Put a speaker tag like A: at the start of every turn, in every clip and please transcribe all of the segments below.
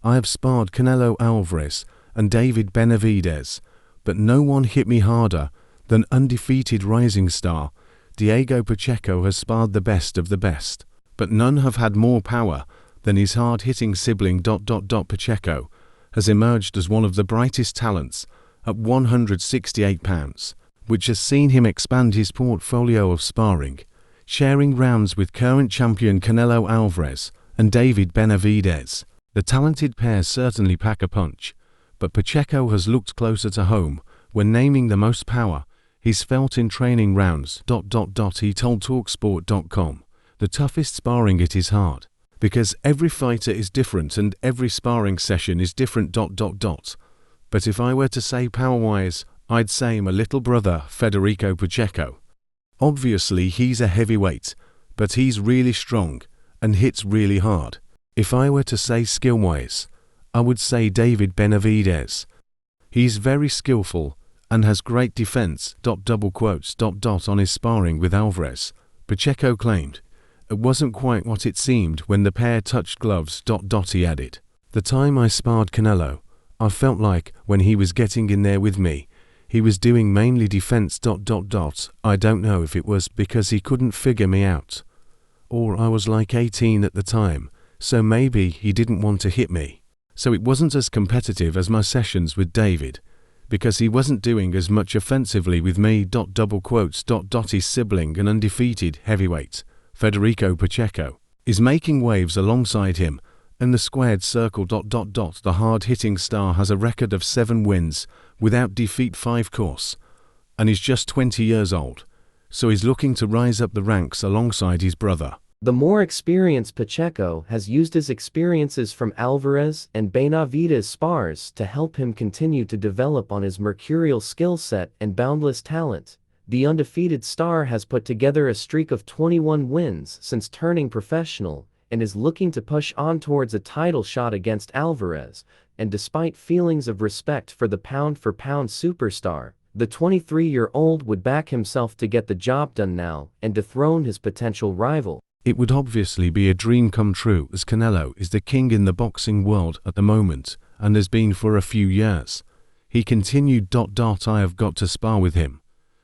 A: I have sparred Canelo Alvarez and David Benavidez, but no one hit me harder than undefeated rising star Diego Pacheco has sparred the best of the best. But none have had more power than his hard-hitting sibling. Pacheco has emerged as one of the brightest talents at 168 pounds, which has seen him expand his portfolio of sparring, sharing rounds with current champion Canelo Alvarez and David Benavidez. The talented pair certainly pack a punch, but Pacheco has looked closer to home when naming the most power he's felt in training rounds. He told Talksport.com, "The toughest sparring it is hard, because every fighter is different and every sparring session is different. But if I were to say power-wise, I'd say my little brother, Federico Pacheco. Obviously he's a heavyweight, but he's really strong and hits really hard. If I were to say skill-wise, I would say David Benavidez. He's very skillful and has great defense. On his sparring with Alvarez, Pacheco claimed, "It wasn't quite what it seemed when the pair touched gloves." He added, "The time I sparred Canelo, I felt like when he was getting in there with me, he was doing mainly defense. I don't know if it was because he couldn't figure me out, or I was like 18 at the time, so maybe he didn't want to hit me. So it wasn't as competitive as my sessions with David, because he wasn't doing as much offensively with me." His sibling and undefeated heavyweight, Federico Pacheco, is making waves alongside him in the squared circle. The hard-hitting star has a record of 7 wins without defeat 5 course, and is just 20 years old, so he's looking to rise up the ranks alongside his brother.
B: The more experienced Pacheco has used his experiences from Alvarez and Benavidez spars to help him continue to develop on his mercurial skill set and boundless talent. The undefeated star has put together a streak of 21 wins since turning professional and is looking to push on towards a title shot against Alvarez. And despite feelings of respect for the pound-for-pound superstar, the 23-year-old would back himself to get the job done now and dethrone his potential rival.
A: It would obviously be a dream come true, as Canelo is the king in the boxing world at the moment and has been for a few years. He continued. I have got to spar with him,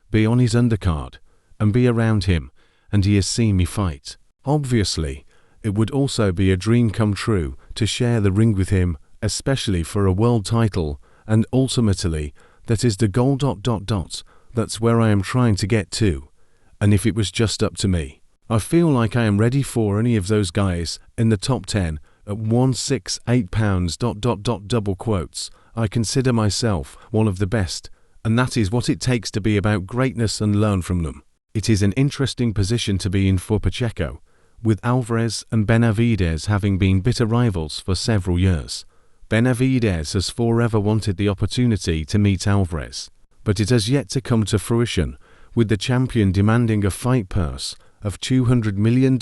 A: be on his undercard, and be around him, and he has seen me fight. Obviously, it would also be a dream come true to share the ring with him, especially for a world title, and ultimately, that is the goal. That's where I am trying to get to, and if it was just up to me, I feel like I am ready for any of those guys in the top 10 at 168 pounds. I consider myself one of the best, and that is what it takes to be about greatness and learn from them." It is an interesting position to be in for Pacheco, with Alvarez and Benavidez having been bitter rivals for several years. Benavidez has forever wanted the opportunity to meet Alvarez, but it has yet to come to fruition, with the champion demanding a fight purse of $200 million.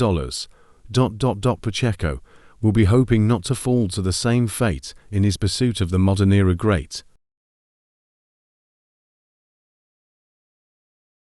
A: Pacheco will be hoping not to fall to the same fate in his pursuit of the modern era great.